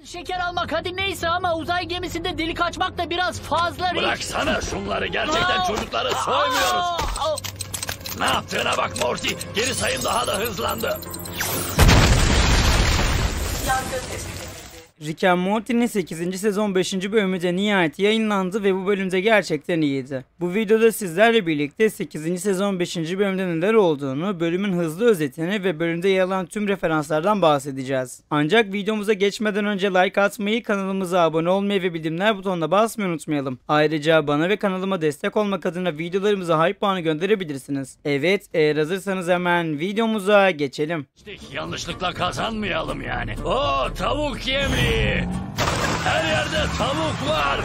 Şeker almak hadi neyse ama uzay gemisinde delik açmak da biraz fazla Rick. Bıraksana şunları, gerçekten çocukları soymuyoruz. Ne yaptığına bak Morty, geri sayım daha da hızlandı. Yangın tespit edildi. Rick and Morty'nin 8. sezon 5. bölümü de nihayet yayınlandı ve bu bölümde gerçekten iyiydi. Bu videoda sizlerle birlikte 8. sezon 5. bölümde neler olduğunu, bölümün hızlı özetini ve bölümde yer alan tüm referanslardan bahsedeceğiz. Ancak videomuza geçmeden önce like atmayı, kanalımıza abone olmayı ve bildirimler butonuna basmayı unutmayalım. Ayrıca bana ve kanalıma destek olmak adına videolarımıza hype puanı gönderebilirsiniz. Evet, eğer hazırsanız hemen videomuza geçelim. Yanlışlıkla kazanmayalım yani. Oo, tavuk yemi. Her yerde tavuk var.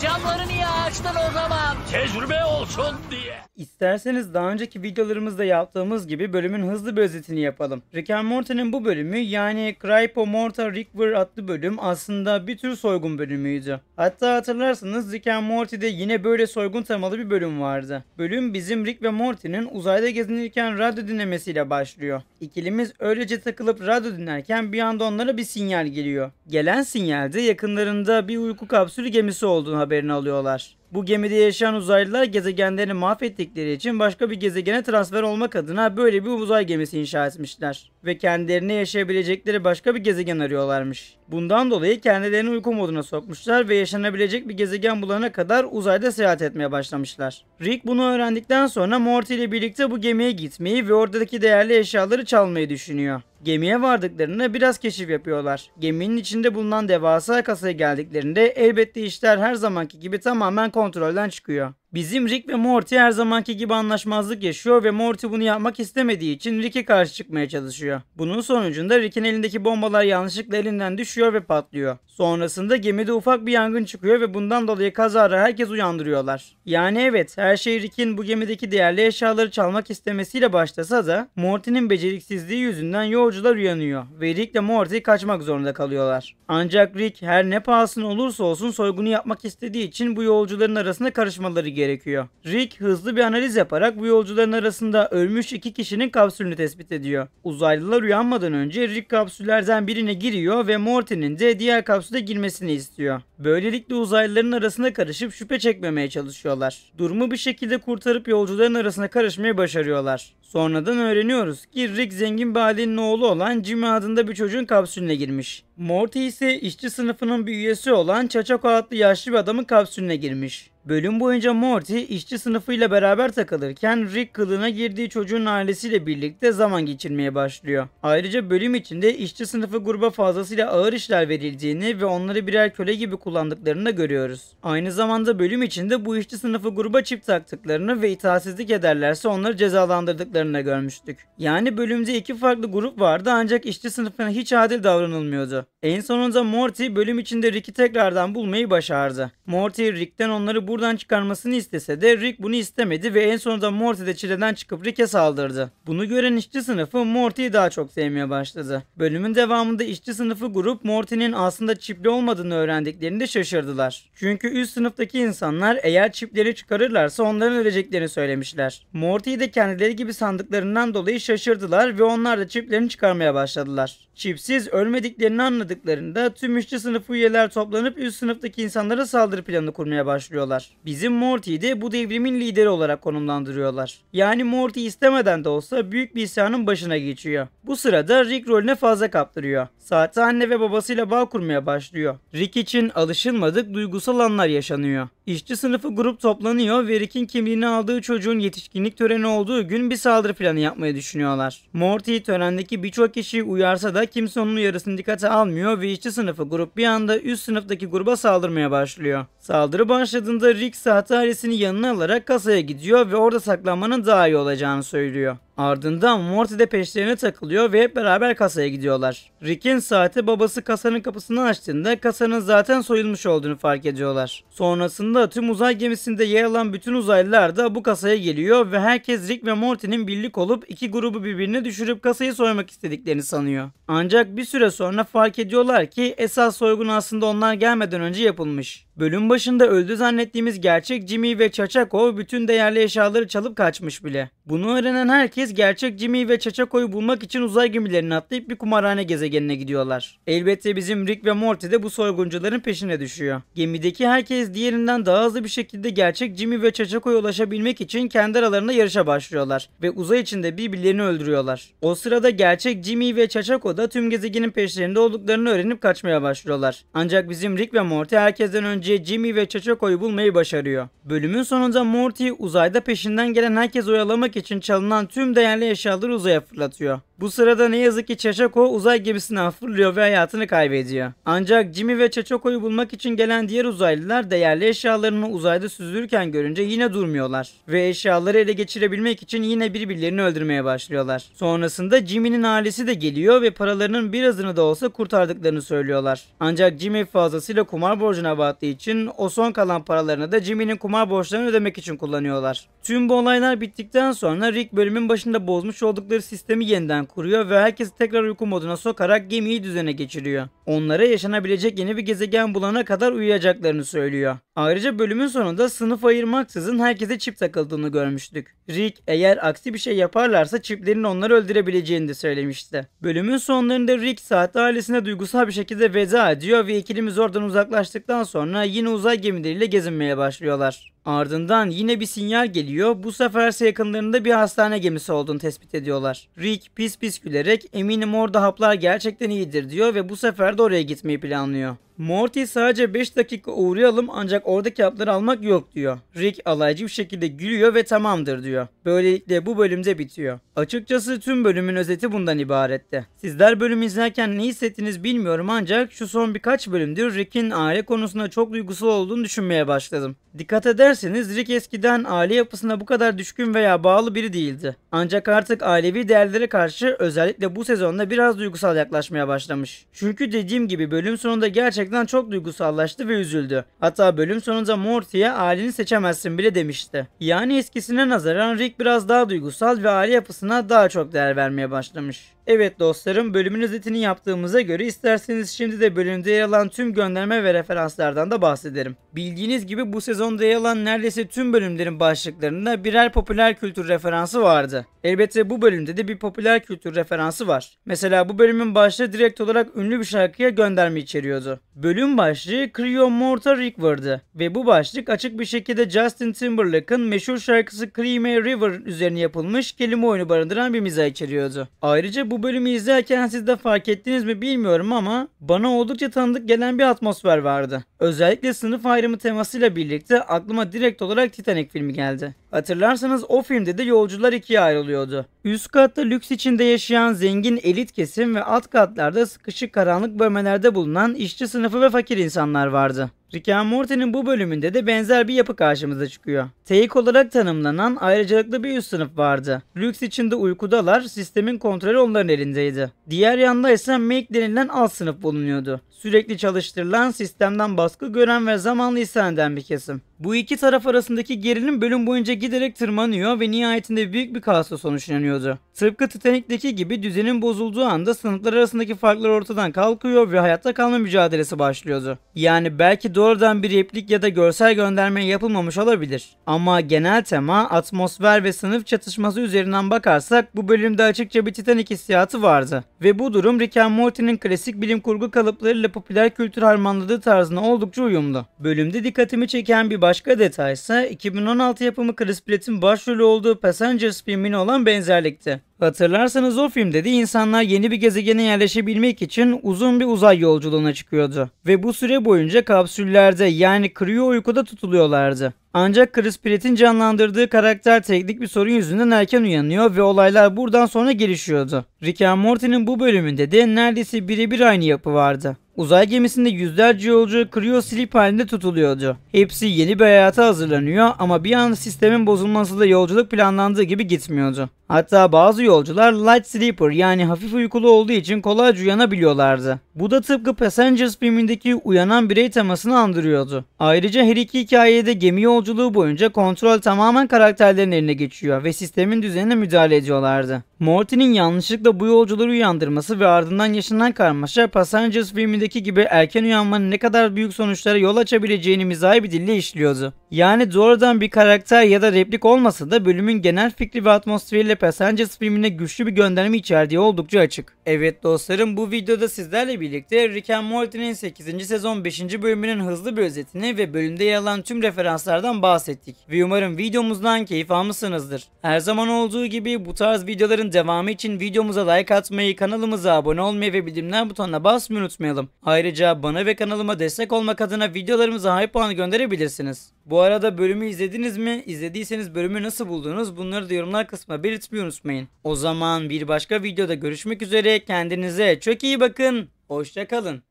Camları niye açtın o zaman? Tecrübe olsun diye. İsterseniz daha önceki videolarımızda yaptığımız gibi bölümün hızlı bir özetini yapalım. Rick and Morty'nin bu bölümü, yani Crypo Morta River adlı bölüm aslında bir tür soygun bölümüydü. Hatta hatırlarsanız Rick and Morty'de yine böyle soygun temalı bir bölüm vardı. Bölüm bizim Rick ve Morty'nin uzayda gezinirken radyo dinlemesiyle başlıyor. İkilimiz öylece takılıp radyo dinlerken bir anda onlara bir sinyal geliyor. Gelen sinyalde yakınlarında bir uyku kapsülü gemisi olduğunu haberini alıyorlar. Bu gemide yaşayan uzaylılar gezegenlerini mahvettikleri için başka bir gezegene transfer olmak adına böyle bir uzay gemisi inşa etmişler. Ve kendilerine yaşayabilecekleri başka bir gezegen arıyorlarmış. Bundan dolayı kendilerini uyku moduna sokmuşlar ve yaşanabilecek bir gezegen bulana kadar uzayda seyahat etmeye başlamışlar. Rick bunu öğrendikten sonra Morty ile birlikte bu gemiye gitmeyi ve oradaki değerli eşyaları çalmayı düşünüyor. Gemiye vardıklarında biraz keşif yapıyorlar. Geminin içinde bulunan devasa kasaya geldiklerinde elbette işler her zamanki gibi tamamen kontrolden çıkıyor. Bizim Rick ve Morty her zamanki gibi anlaşmazlık yaşıyor ve Morty bunu yapmak istemediği için Rick'e karşı çıkmaya çalışıyor. Bunun sonucunda Rick'in elindeki bombalar yanlışlıkla elinden düşüyor ve patlıyor. Sonrasında gemide ufak bir yangın çıkıyor ve bundan dolayı kazara herkes uyandırıyorlar. Yani evet, her şey Rick'in bu gemideki değerli eşyaları çalmak istemesiyle başlasa da Morty'nin beceriksizliği yüzünden yolcular uyanıyor ve Rick ile Morty kaçmak zorunda kalıyorlar. Ancak Rick her ne pahasına olursa olsun soygunu yapmak istediği için bu yolcuların arasında karışmaları gerekiyor. Rick hızlı bir analiz yaparak bu yolcuların arasında ölmüş 2 kişinin kapsülünü tespit ediyor. Uzaylılar uyanmadan önce Rick kapsüllerden birine giriyor ve Morty'nin de diğer kapsüle girmesini istiyor. Böylelikle uzaylıların arasına karışıp şüphe çekmemeye çalışıyorlar. Durumu bir şekilde kurtarıp yolcuların arasına karışmayı başarıyorlar. Sonradan öğreniyoruz ki Rick zengin bir ailenin oğlu olan Jimmy adında bir çocuğun kapsülüne girmiş. Morty ise işçi sınıfının bir üyesi olan Çaçako adlı yaşlı bir adamın kapsülüne girmiş. Bölüm boyunca Morty işçi sınıfıyla beraber takılırken Rick kılığına girdiği çocuğun ailesiyle birlikte zaman geçirmeye başlıyor. Ayrıca bölüm içinde işçi sınıfı gruba fazlasıyla ağır işler verildiğini ve onları birer köle gibi kullandıklarını da görüyoruz. Aynı zamanda bölüm içinde bu işçi sınıfı gruba çip taktıklarını ve itaatsizlik ederlerse onları cezalandırdıklarını da görmüştük. Yani bölümde 2 farklı grup vardı ancak işçi sınıfına hiç adil davranılmıyordu. En sonunda Morty bölüm içinde Rick'i tekrardan bulmayı başardı. Morty Rick'ten onları buradan çıkarmasını istese de Rick bunu istemedi ve en sonunda Morty de çileden çıkıp Rick'e saldırdı. Bunu gören işçi sınıfı Morty'yi daha çok sevmeye başladı. Bölümün devamında işçi sınıfı grup Morty'nin aslında çipli olmadığını öğrendiklerinde şaşırdılar. Çünkü üst sınıftaki insanlar eğer çipleri çıkarırlarsa onların öleceklerini söylemişler. Morty'yi de kendileri gibi sandıklarından dolayı şaşırdılar ve onlar da çiplerini çıkarmaya başladılar. Çipsiz ölmediklerini anladıklarında tüm işçi sınıfı üyeler toplanıp üst sınıftaki insanlara saldırı planı kurmaya başlıyorlar. Bizim Morty'yi de bu devrimin lideri olarak konumlandırıyorlar. Yani Morty istemeden de olsa büyük bir isyanın başına geçiyor. Bu sırada Rick rolüne fazla kaptırıyor. Sahte anne ve babasıyla bağ kurmaya başlıyor. Rick için alışılmadık duygusal anlar yaşanıyor. İşçi sınıfı grup toplanıyor ve Rick'in kimliğini aldığı çocuğun yetişkinlik töreni olduğu gün bir saldırı planı yapmayı düşünüyorlar. Morty törendeki birçok kişiyi uyarsa da kimse onun uyarısını dikkate almıyor ve işçi sınıfı grup bir anda üst sınıftaki gruba saldırmaya başlıyor. Saldırı başladığında Rick sahte ailesini yanına alarak kasaya gidiyor ve orada saklanmanın daha iyi olacağını söylüyor. Ardından Morty de peşlerine takılıyor ve hep beraber kasaya gidiyorlar. Rick'in sahte babası kasanın kapısını açtığında kasanın zaten soyulmuş olduğunu fark ediyorlar. Sonrasında tüm uzay gemisinde yer alan bütün uzaylılar da bu kasaya geliyor ve herkes Rick ve Morty'nin birlik olup iki grubu birbirine düşürüp kasayı soymak istediklerini sanıyor. Ancak bir süre sonra fark ediyorlar ki esas soygun aslında onlar gelmeden önce yapılmış. Bölüm başında öldü zannettiğimiz gerçek Jimmy ve Chachaco bütün değerli eşyaları çalıp kaçmış bile. Bunu öğrenen herkes gerçek Jimmy ve Chachaco'yu bulmak için uzay gemilerini atlayıp bir kumarhane gezegenine gidiyorlar. Elbette bizim Rick ve Morty de bu soyguncuların peşine düşüyor. Gemideki herkes diğerinden daha hızlı bir şekilde gerçek Jimmy ve Chachaco'ya ulaşabilmek için kendi aralarında yarışa başlıyorlar ve uzay içinde birbirlerini öldürüyorlar. O sırada gerçek Jimmy ve Chachaco da tüm gezegenin peşlerinde olduklarını öğrenip kaçmaya başlıyorlar. Ancak bizim Rick ve Morty herkesten önce Jimmy ve Chachaco'yu bulmayı başarıyor. Bölümün sonunda Morty uzayda peşinden gelen herkes oyalamak için çalınan tüm değerli eşyaları uzaya fırlatıyor. Bu sırada ne yazık ki Chachaco uzay gemisinden fırlıyor ve hayatını kaybediyor. Ancak Jimmy ve Chachaco'yu bulmak için gelen diğer uzaylılar değerli eşyalarını uzayda süzülürken görünce yine durmuyorlar. Ve eşyaları ele geçirebilmek için yine birbirlerini öldürmeye başlıyorlar. Sonrasında Jimmy'nin ailesi de geliyor ve paralarının birazını da olsa kurtardıklarını söylüyorlar. Ancak Jimmy fazlasıyla kumar borcuna battığı için o son kalan paralarını da Jimmy'nin kumar borçlarını ödemek için kullanıyorlar. Tüm bu olaylar bittikten sonra Rick bölümün başında bozmuş oldukları sistemi yeniden kuruyor ve herkesi tekrar uyku moduna sokarak gemiyi düzene geçiriyor. Onlara yaşanabilecek yeni bir gezegen bulana kadar uyuyacaklarını söylüyor. Ayrıca bölümün sonunda sınıf ayırmaksızın herkese çip takıldığını görmüştük. Rick eğer aksi bir şey yaparlarsa çiplerin onları öldürebileceğini de söylemişti. Bölümün sonlarında Rick sahte ailesine duygusal bir şekilde veda ediyor ve ikilimiz oradan uzaklaştıktan sonra yine uzay gemileriyle gezinmeye başlıyorlar. Ardından yine bir sinyal geliyor. Bu seferse yakınlarında bir hastane gemisi olduğunu tespit ediyorlar. Rick pis pis gülerek eminim orada haplar gerçekten iyidir diyor ve bu sefer de oraya gitmeyi planlıyor. Morty sadece 5 dakika uğrayalım ancak oradaki hapları almak yok diyor. Rick alaycı bir şekilde gülüyor ve tamamdır diyor. Böylelikle bu bölümde bitiyor. Açıkçası tüm bölümün özeti bundan ibaretti. Sizler bölümü izlerken ne hissettiniz bilmiyorum ancak şu son birkaç bölümdür Rick'in aile konusunda çok duygusal olduğunu düşünmeye başladım. Dikkat ederseniz Rick eskiden aile yapısına bu kadar düşkün veya bağlı biri değildi. Ancak artık ailevi değerlere karşı özellikle bu sezonda biraz duygusal yaklaşmaya başlamış. Çünkü dediğim gibi bölüm sonunda gerçekten çok duygusallaştı ve üzüldü. Hatta bölüm sonunda Morty'ye aileni seçemezsin bile demişti. Yani eskisine nazaran Rick biraz daha duygusal ve aile yapısına daha çok değer vermeye başlamış. Evet dostlarım, bölümün özetini yaptığımıza göre isterseniz şimdi de bölümde yer alan tüm gönderme ve referanslardan da bahsederim. Bildiğiniz gibi bu sezonda yer alan neredeyse tüm bölümlerin başlıklarında birer popüler kültür referansı vardı. Elbette bu bölümde de bir popüler kültür referansı var. Mesela bu bölümün başlığı direkt olarak ünlü bir şarkıya gönderme içeriyordu. Bölüm başlığı Creo Mortar River'dı ve bu başlık açık bir şekilde Justin Timberlake'ın meşhur şarkısı Creamy River üzerine yapılmış kelime oyunu barındıran bir mizah içeriyordu. Ayrıca bu bölümü izlerken siz de fark ettiniz mi bilmiyorum ama bana oldukça tanıdık gelen bir atmosfer vardı. Özellikle sınıf ayrımı temasıyla birlikte aklıma direkt olarak Titanic filmi geldi. Hatırlarsanız o filmde de yolcular ikiye ayrılıyordu. Üst katta lüks içinde yaşayan zengin elit kesim ve alt katlarda sıkışık karanlık bölmelerde bulunan işçi sınıfı ve fakir insanlar vardı. Rick and Morty'nin bu bölümünde de benzer bir yapı karşımıza çıkıyor. Teik olarak tanımlanan ayrıcalıklı bir üst sınıf vardı. Lüks içinde uykudalar, sistemin kontrolü onların elindeydi. Diğer yanda ise Make denilen alt sınıf bulunuyordu. Sürekli çalıştırılan, sistemden baskı gören ve zamanla isyan eden bir kesim. Bu iki taraf arasındaki gerilim bölüm boyunca giderek tırmanıyor ve nihayetinde büyük bir kaosla sonuçlanıyordu. Tıpkı Titanic'teki gibi düzenin bozulduğu anda sınıflar arasındaki farklar ortadan kalkıyor ve hayatta kalma mücadelesi başlıyordu. Yani belki doğrudan bir replik ya da görsel gönderme yapılmamış olabilir. Ama genel tema, atmosfer ve sınıf çatışması üzerinden bakarsak bu bölümde açıkça bir Titanic hissiyatı vardı. Ve bu durum Rick and Morty'nin klasik bilim kurgu kalıplarıyla popüler kültür harmanladığı tarzına oldukça uyumlu. Bölümde dikkatimi çeken bir başka detay ise 2016 yapımı Chris Pratt'in başrolü olduğu Passengers filmine olan benzerlikti. Hatırlarsanız o filmde de insanlar yeni bir gezegene yerleşebilmek için uzun bir uzay yolculuğuna çıkıyordu. Ve bu süre boyunca kapsüllerde yani Creo uykuda tutuluyorlardı. Ancak Chris Pratt'in canlandırdığı karakter teknik bir sorun yüzünden erken uyanıyor ve olaylar buradan sonra gelişiyordu. Rick and Morty'nin bu bölümünde de neredeyse birebir aynı yapı vardı. Uzay gemisinde yüzlerce yolcu Creo Sleep halinde tutuluyordu. Hepsi yeni bir hayata hazırlanıyor ama bir anda sistemin bozulmasıyla yolculuk planlandığı gibi gitmiyordu. Hatta bazı yolcular light sleeper yani hafif uykulu olduğu için kolayca uyanabiliyorlardı. Bu da tıpkı Passengers filmindeki uyanan birey temasını andırıyordu. Ayrıca her iki hikayede gemi yolculuğu boyunca kontrol tamamen karakterlerin eline geçiyor ve sistemin düzenine müdahale ediyorlardı. Morty'nin yanlışlıkla bu yolcuları uyandırması ve ardından yaşanan karmaşa Passengers filmindeki videodaki gibi erken uyanmanın ne kadar büyük sonuçlara yol açabileceğini mizahi bir dille işliyordu. Yani doğrudan bir karakter ya da replik olmasa da bölümün genel fikri ve atmosferiyle Passengers filmine güçlü bir gönderme içerdiği oldukça açık. Evet dostlarım, bu videoda sizlerle birlikte Rick and Morty'nin 8. sezon 5. bölümünün hızlı bir özetini ve bölümde yer alan tüm referanslardan bahsettik. Ve umarım videomuzdan keyif almışsınızdır. Her zaman olduğu gibi bu tarz videoların devamı için videomuza like atmayı, kanalımıza abone olmayı ve bildirimler butonuna basmayı unutmayalım. Ayrıca bana ve kanalıma destek olmak adına videolarımıza hype puanı gönderebilirsiniz. Bu arada bölümü izlediniz mi? İzlediyseniz bölümü nasıl buldunuz? Bunları da yorumlar kısmına belirtmeyi unutmayın. O zaman bir başka videoda görüşmek üzere. Kendinize çok iyi bakın. Hoşça kalın.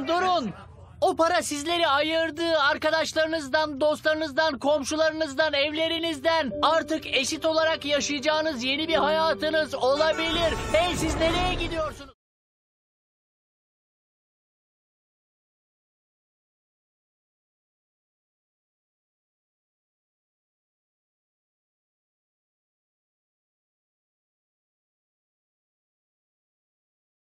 Durun. O para sizleri ayırdı. Arkadaşlarınızdan, dostlarınızdan, komşularınızdan, evlerinizden. Artık eşit olarak yaşayacağınız yeni bir hayatınız olabilir. Hey, siz nereye gidiyorsunuz?